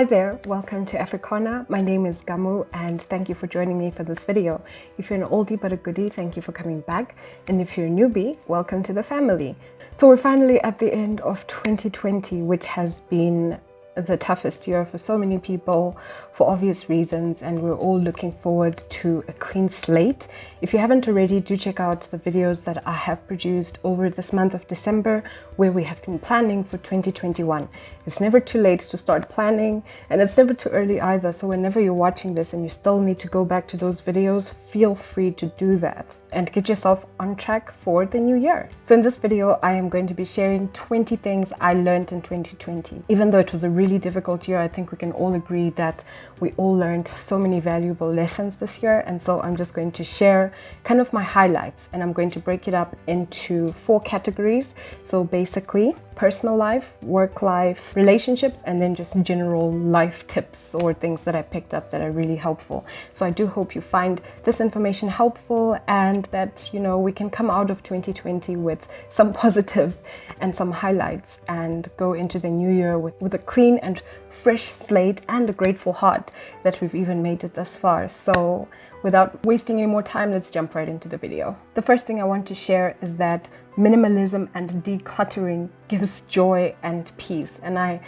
there, welcome to Africana. My name is Gamu and thank you for joining me for this video. If you're an oldie but a goodie, thank you for coming back. And if you're a newbie, welcome to the family. So we're finally at the end of 2020, which has been the toughest year for so many people for obvious reasons, and we're all looking forward to a clean slate. If you haven't already, do check out the videos that I have produced over this month of December where we have been planning for 2021. It's never too late to start planning, and it's never too early either, so whenever you're watching this and you still need to go back to those videos, feel free to do that and get yourself on track for the new year. So in this video, I am going to be sharing 20 things I learned in 2020. Even though it was a really difficult year, I think we can all agree that we all learned so many valuable lessons this year. And so I'm just going to share kind of my highlights, and I'm going to break it up into 4 categories. So basically, personal life, work life, relationships, and then just general life tips or things that I picked up that are really helpful. So I do hope you find this information helpful and that, you know, we can come out of 2020 with some positives and some highlights and go into the new year with a clean and fresh slate and a grateful heart that we've even made it thus far. So without wasting any more time, let's jump right into the video. The first thing I want to share is that minimalism and decluttering gives joy and peace. And I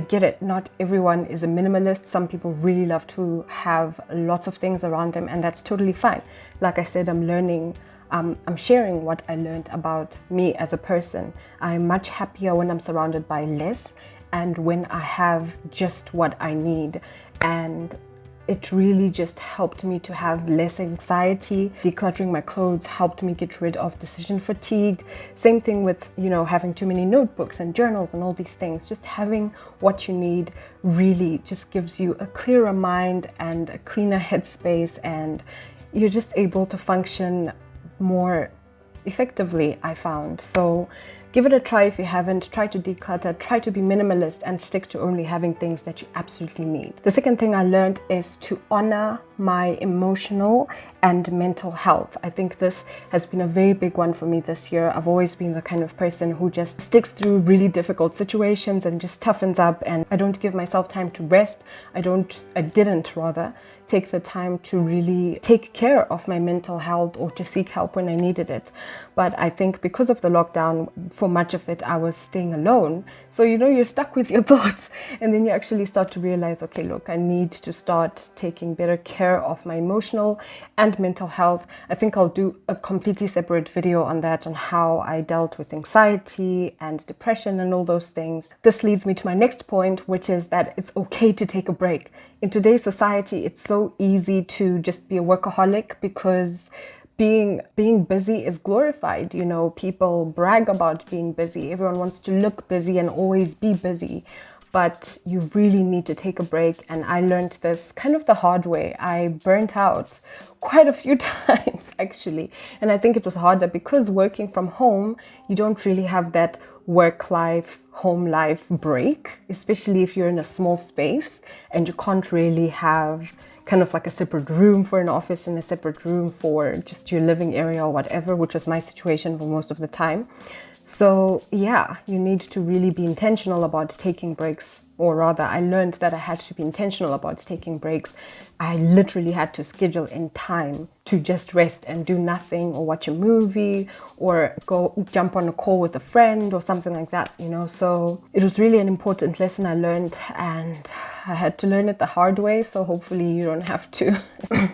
get it. Not everyone is a minimalist. Some people really love to have lots of things around them, and that's totally fine. Like I said, I'm learning. I'm sharing what I learned about me as a person. I'm much happier when I'm surrounded by less and when I have just what I need. And it really just helped me to have less anxiety. Decluttering my clothes helped me get rid of decision fatigue. Same thing with, you know, having too many notebooks and journals and all these things. Just having what you need really just gives you a clearer mind and a cleaner headspace, and you're just able to function more effectively, I found. So give it a try if you haven't. Try to declutter, try to be minimalist, and stick to only having things that you absolutely need. The second thing I learned is to honor my emotional and mental health. I think this has been a very big one for me this year. I've always been the kind of person who just sticks through really difficult situations and just toughens up, and I don't give myself time to rest. I didn't take the time to really take care of my mental health or to seek help when I needed it. But I think because of the lockdown, for much of it, I was staying alone. So, you know, you're stuck with your thoughts, and then you actually start to realize, okay, look, I need to start taking better care of my emotional and mental health. I think I'll do a completely separate video on that, on how I dealt with anxiety and depression and all those things. This leads me to my next point, which is that it's okay to take a break. In today's society, it's so easy to just be a workaholic because being busy is glorified. You know, people brag about being busy. Everyone wants to look busy and always be busy. But you really need to take a break. And I learned this kind of the hard way. I burnt out quite a few times, actually. And I think it was harder because working from home, you don't really have that work life, home life break, especially if you're in a small space and you can't really have kind of like a separate room for an office and a separate room for just your living area or whatever, which was my situation for most of the time. So yeah, you need to really be intentional about taking breaks, or rather, I learned that I had to be intentional about taking breaks. I literally had to schedule in time to just rest and do nothing, or watch a movie, or go jump on a call with a friend or something like that, you know. So it was really an important lesson I learned, and I had to learn it the hard way, so hopefully you don't have to.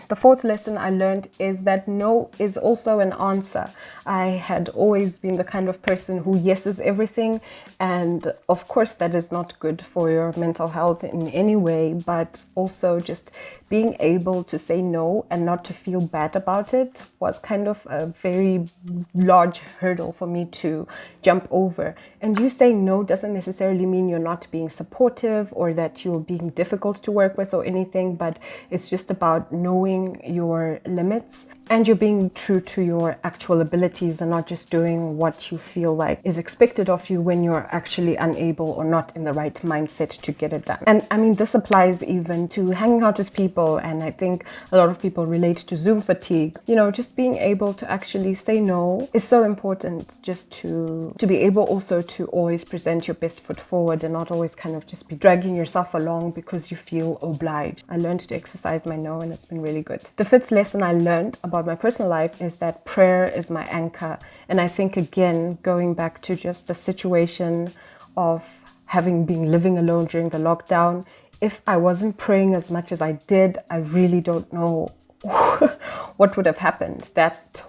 The fourth lesson I learned is that no is also an answer. I had always been the kind of person who yeses everything, and of course that is not good for your mental health in any way, but also just being able to say no and not to feel bad about it was kind of a very large hurdle for me to jump over. And you saying no doesn't necessarily mean you're not being supportive or that you're being difficult to work with or anything, but it's just about knowing your limits and you're being true to your actual abilities and not just doing what you feel like is expected of you when you're actually unable or not in the right mindset to get it done. And I mean, this applies even to hanging out with people, and I think a lot of people relate to Zoom fatigue. You know, just being able to actually say no is so important, just to be able also to always present your best foot forward and not always kind of just be dragging yourself along wrong because you feel obliged. I learned to exercise my no, and it's been really good. The fifth lesson I learned about my personal life is that prayer is my anchor. And I think, again, going back to just the situation of having been living alone during the lockdown, if I wasn't praying as much as I did, I really don't know what would have happened. That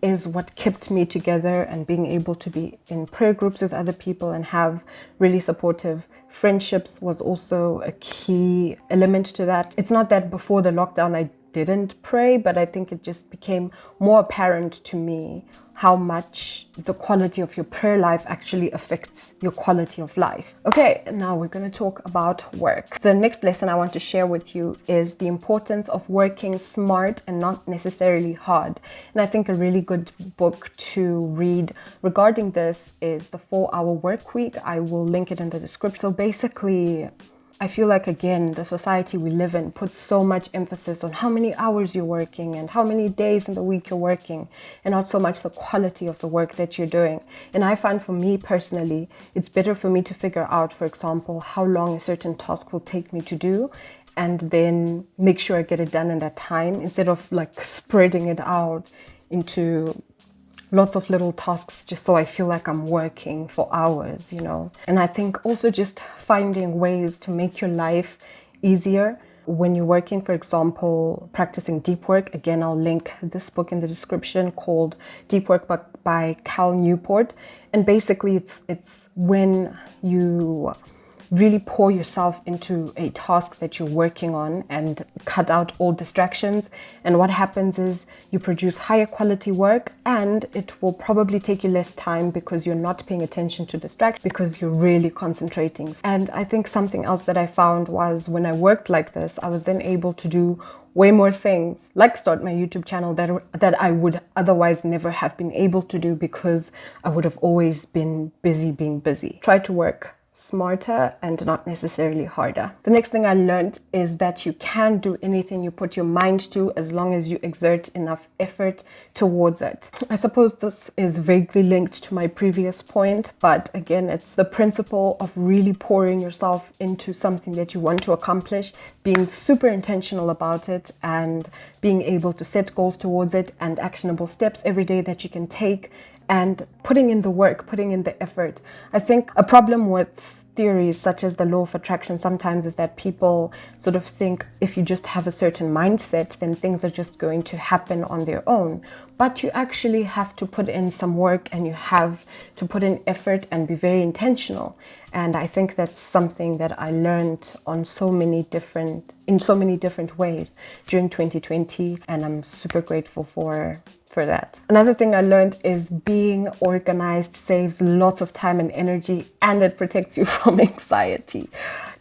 is what kept me together, and being able to be in prayer groups with other people and have really supportive friendships was also a key element to that. It's not that before the lockdown I didn't pray, but I think it just became more apparent to me how much the quality of your prayer life actually affects your quality of life. Okay, now we're going to talk about work. The next lesson I want to share with you is the importance of working smart and not necessarily hard. And I think a really good book to read regarding this is The 4-Hour Work Week. I will link it in the description. So basically, I feel like, again, the society we live in puts so much emphasis on how many hours you're working and how many days in the week you're working, and not so much the quality of the work that you're doing. And I find, for me personally, it's better for me to figure out, for example, how long a certain task will take me to do, and then make sure I get it done in that time, instead of like spreading it out into lots of little tasks just so I feel like I'm working for hours, you know. And I think also just finding ways to make your life easier when you're working. For example, practicing deep work. Again, I'll link this book in the description called Deep Work by Cal Newport. And basically it's when you really pour yourself into a task that you're working on and cut out all distractions. And what happens is you produce higher quality work, and it will probably take you less time because you're not paying attention to distractions, because you're really concentrating. And I think something else that I found was, when I worked like this, I was then able to do way more things, like start my YouTube channel that I would otherwise never have been able to do, because I would have always been busy being busy. Try to work smarter and not necessarily harder. The next thing I learned is that you can do anything you put your mind to, as long as you exert enough effort towards it. I suppose this is vaguely linked to my previous point, but again, it's the principle of really pouring yourself into something that you want to accomplish, being super intentional about it, and being able to set goals towards it and actionable steps every day that you can take, and putting in the work, putting in the effort. I think a problem with theories such as the law of attraction sometimes is that people sort of think if you just have a certain mindset, then things are just going to happen on their own. But you actually have to put in some work, and you have to put in effort and be very intentional. And I think that's something that I learned in so many different ways during 2020, and I'm super grateful for that. Another thing I learned is being organized saves lots of time and energy, and it protects you from anxiety.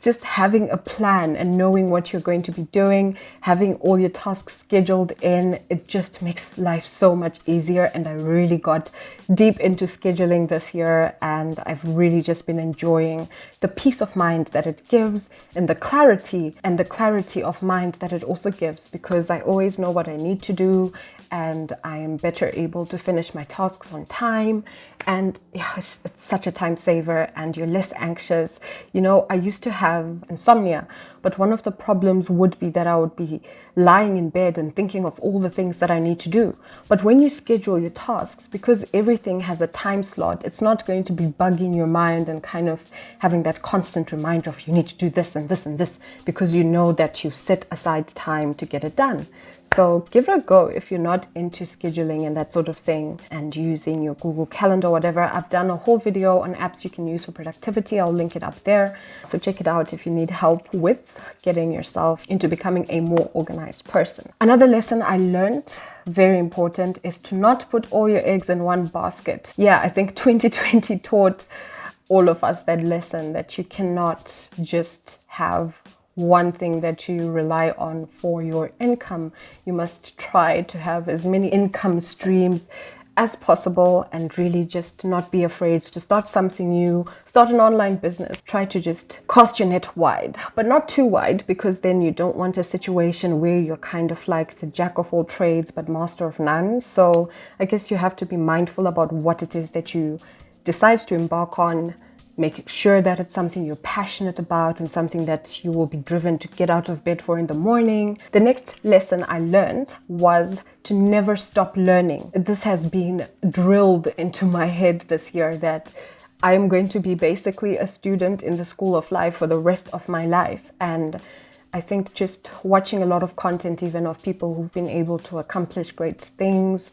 Just having a plan and knowing what you're going to be doing, having all your tasks scheduled in, it just makes life so much easier. And I really got deep into scheduling this year, and I've really just been enjoying the peace of mind that it gives, and the clarity of mind that it also gives, because I always know what I need to do, and I am better able to finish my tasks on time. And yeah, it's such a time saver, and you're less anxious. You know, I used to have insomnia, but one of the problems would be that I would be lying in bed and thinking of all the things that I need to do. But when you schedule your tasks, because everything has a time slot, it's not going to be bugging your mind and kind of having that constant reminder of you need to do this and this and this, because you know that you've set aside time to get it done. So give it a go if you're not into scheduling and that sort of thing, and using your Google Calendar or whatever. I've done a whole video on apps you can use for productivity. I'll link it up there. So check it out if you need help with getting yourself into becoming a more organized person. Another lesson I learned, very important, is to not put all your eggs in one basket. Yeah, I think 2020 taught all of us that lesson, that you cannot just have one thing that you rely on for your income. You must try to have as many income streams as possible, and really just not be afraid to start something new, start an online business. Try to just cast your net wide, but not too wide, because then you don't want a situation where you're kind of like the jack of all trades but master of none. So I guess you have to be mindful about what it is that you decide to embark on, Make sure that it's something you're passionate about and something that you will be driven to get out of bed for in the morning. The next lesson I learned was to never stop learning. This has been drilled into my head this year that I am going to be basically a student in the school of life for the rest of my life. And I think just watching a lot of content, even of people who've been able to accomplish great things,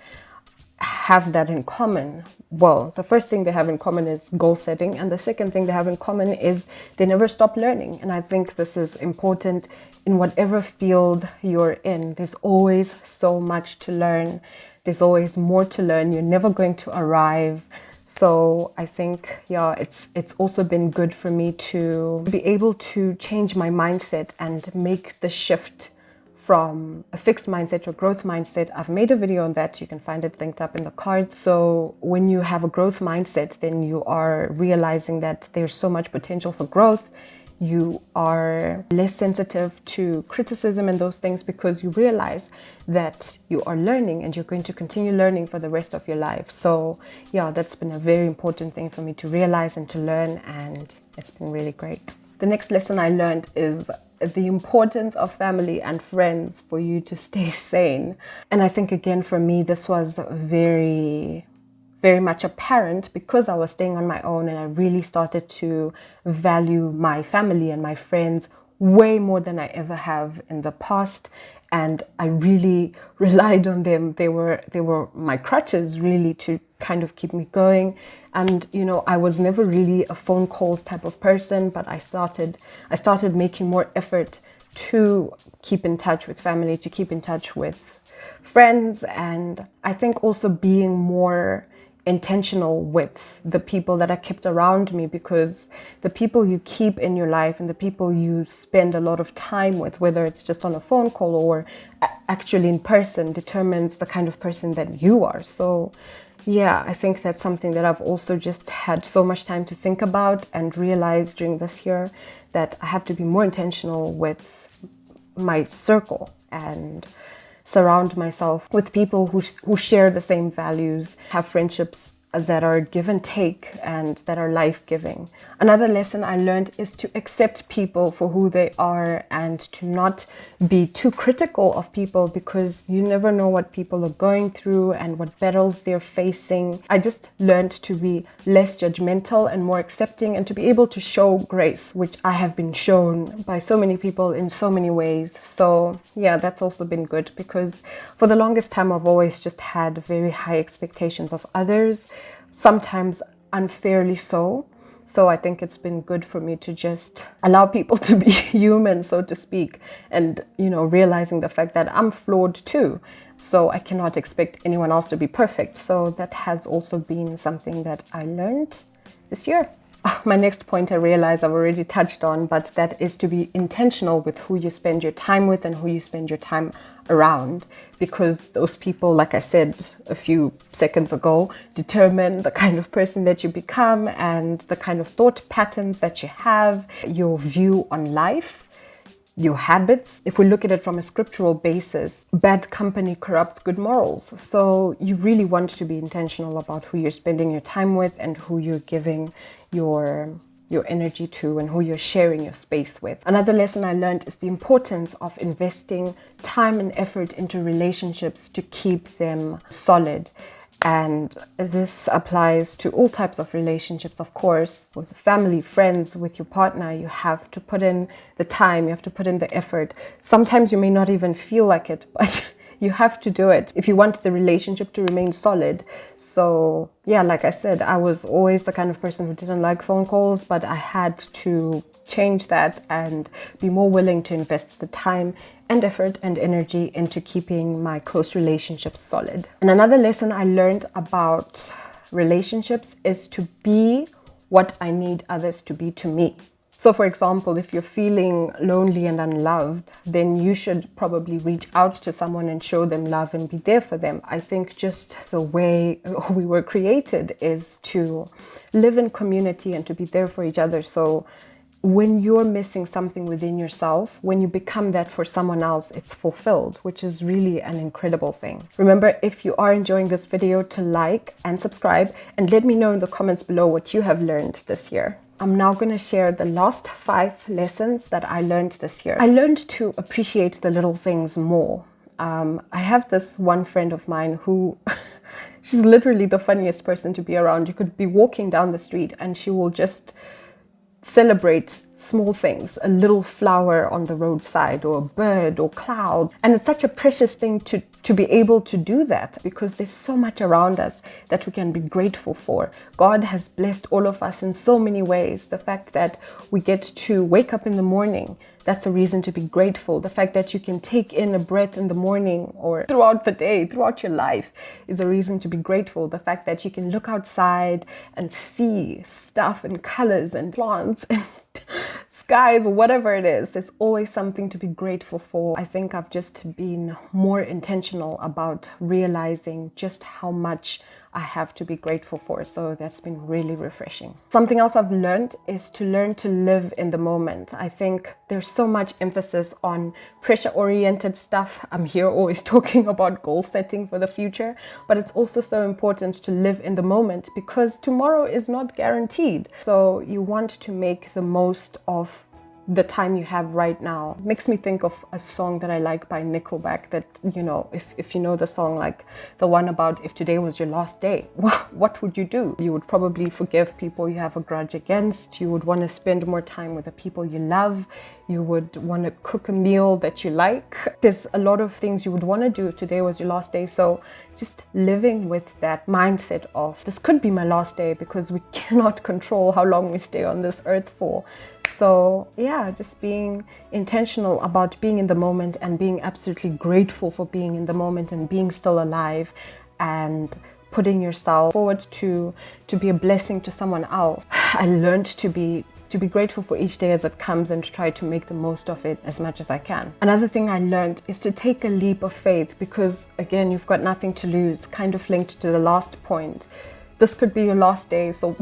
have that in common. Well, the first thing they have in common is goal setting, and the second thing they have in common is they never stop learning. And I think this is important in whatever field you're in. There's always so much to learn. There's always more to learn. You're never going to arrive. So I think, yeah, it's also been good for me to be able to change my mindset and make the shift from a fixed mindset to a growth mindset. I've made a video on that. You can find it linked up in the cards. So when you have a growth mindset, then you are realizing that there's so much potential for growth. You are less sensitive to criticism and those things because you realize that you are learning and you're going to continue learning for the rest of your life. So yeah, that's been a very important thing for me to realize and to learn, and it's been really great. The next lesson I learned is the importance of family and friends for you to stay sane. And I think, again, for me, this was very much apparent because I was staying on my own, and I really started to value my family and my friends way more than I ever have in the past. And I really relied on them. They were my crutches, really, to kind of keep me going. And, you know, I was never really a phone calls type of person, but I started making more effort to keep in touch with family, to keep in touch with friends. And I think also being more intentional with the people that are kept around me, because the people you keep in your life and the people you spend a lot of time with, whether it's just on a phone call or actually in person, determines the kind of person that you are. So yeah, I think that's something that I've also just had so much time to think about and realize during this year, that I have to be more intentional with my circle and surround myself with people who share the same values, have friendships that are give and take and that are life-giving. Another lesson I learned is to accept people for who they are and to not be too critical of people, because you never know what people are going through and what battles they're facing. I just learned to be less judgmental and more accepting, and to be able to show grace, which I have been shown by so many people in so many ways. So yeah, that's also been good, because for the longest time I've always just had very high expectations of others, sometimes unfairly so. So I think it's been good for me to just allow people to be human, so to speak, and, you know, realizing the fact that I'm flawed too. So I cannot expect anyone else to be perfect. So that has also been something that I learned this year. My next point I realize I've already touched on, but that is to be intentional with who you spend your time with and who you spend your time around, because those people, like I said a few seconds ago, determine the kind of person that you become and the kind of thought patterns that you have, your view on life, your habits. If we look at it from a scriptural basis, bad company corrupts good morals. So you really want to be intentional about who you're spending your time with and who you're giving your energy to and who you're sharing your space with. Another lesson I learned is the importance of investing time and effort into relationships to keep them solid. And this applies to all types of relationships, of course, with family, friends, with your partner. You have to put in the time, you have to put in the effort. Sometimes you may not even feel like it, but you have to do it if you want the relationship to remain solid. So yeah, like I said, I was always the kind of person who didn't like phone calls, but I had to change that and be more willing to invest the time and effort and energy into keeping my close relationships solid. And another lesson I learned about relationships is to be what I need others to be to me. So for example, if you're feeling lonely and unloved, then you should probably reach out to someone and show them love and be there for them. I think just the way we were created is to live in community and to be there for each other. So when you're missing something within yourself, when you become that for someone else, it's fulfilled, which is really an incredible thing. Remember, if you are enjoying this video, to like and subscribe, and let me know in the comments below what you have learned this year. I'm now going to share the last 5 lessons that I learned this year. I learned to appreciate the little things more. I have this one friend of mine who, she's literally the funniest person to be around. You could be walking down the street and she will just celebrate small things, a little flower on the roadside or a bird or clouds. And it's such a precious thing to be able to do that, because there's so much around us that we can be grateful for. God has blessed all of us in so many ways. The fact that we get to wake up in the morning, that's a reason to be grateful. The fact that you can take in a breath in the morning or throughout the day, throughout your life, is a reason to be grateful. The fact that you can look outside and see stuff and colors and plants and skies, whatever it is, there's always something to be grateful for. I think I've just been more intentional about realizing just how much I have to be grateful for. So that's been really refreshing. Something else I've learned is to learn to live in the moment. I think there's so much emphasis on pressure-oriented stuff. I'm here always talking about goal setting for the future, but it's also so important to live in the moment, because tomorrow is not guaranteed. So you want to make the most of the time you have right now. Makes me think of a song that I like by Nickelback that, you know, if you know the song, like the one about if today was your last day, what would you do? You would probably forgive people you have a grudge against. You would want to spend more time with the people you love. You would want to cook a meal that you like. There's a lot of things you would want to do if today was your last day. So just living with that mindset of this could be my last day, because we cannot control how long we stay on this earth for. So yeah, just being intentional about being in the moment and being absolutely grateful for being in the moment and being still alive, and putting yourself forward to be a blessing to someone else. I learned to be grateful for each day as it comes and to try to make the most of it as much as I can. Another thing I learned is to take a leap of faith, because again, you've got nothing to lose, kind of linked to the last point. This could be your last day, so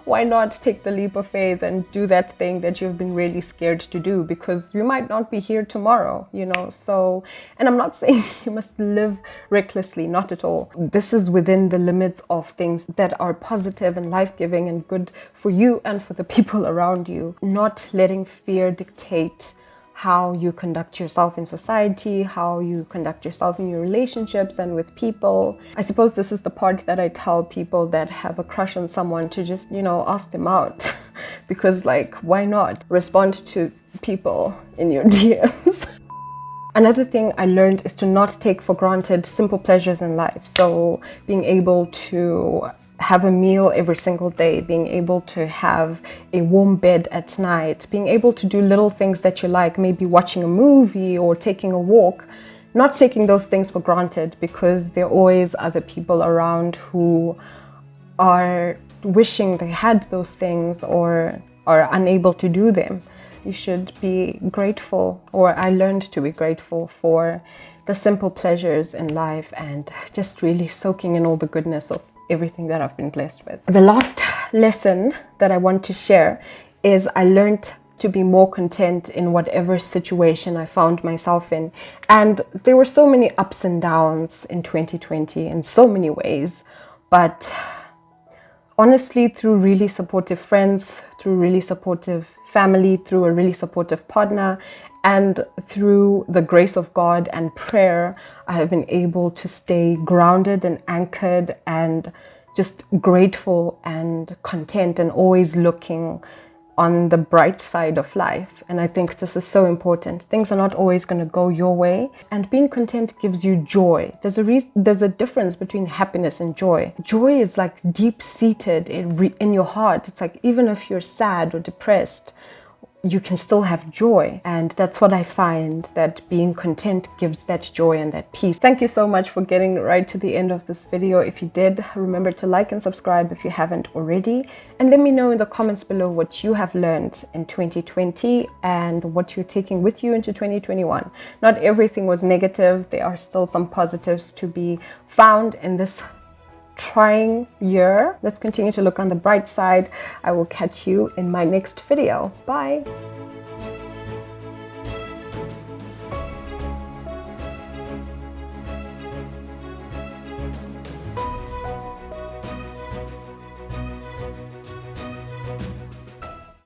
why not take the leap of faith and do that thing that you've been really scared to do, because you might not be here tomorrow, you know. So, and I'm not saying you must live recklessly, not at all. This is within the limits of things that are positive and life-giving and good for you and for the people around you. Not letting fear dictate how you conduct yourself in society, how you conduct yourself in your relationships and with people. I suppose this is the part that I tell people that have a crush on someone to just, you know, ask them out. Because, like, why not respond to people in your DMs? Another thing I learned is to not take for granted simple pleasures in life. So being able to have a meal every single day, being able to have a warm bed at night, being able to do little things that you like, maybe watching a movie or taking a walk, not taking those things for granted, because there are always other people around who are wishing they had those things or are unable to do them. You should be grateful, or I learned to be grateful for the simple pleasures in life and just really soaking in all the goodness of everything that I've been blessed with. The last lesson that I want to share is I learned to be more content in whatever situation I found myself in. And there were so many ups and downs in 2020 in so many ways, but honestly, through really supportive friends, through really supportive family, through a really supportive partner, and through the grace of God and prayer, I have been able to stay grounded and anchored and just grateful and content, and always looking on the bright side of life. And I think this is so important. Things are not always going to go your way, and being content gives you joy. There's a difference between happiness and joy. Joy is like deep-seated in your heart. It's like, even if you're sad or depressed, you can still have joy. And that's what I find, that being content gives that joy and that peace. Thank you so much for getting right to the end of this video. If you did, remember to like and subscribe if you haven't already. And let me know in the comments below what you have learned in 2020 and what you're taking with you into 2021. Not everything was negative. There are still some positives to be found in this trying year. Let's continue to look on the bright side. I will catch you in my next video. Bye.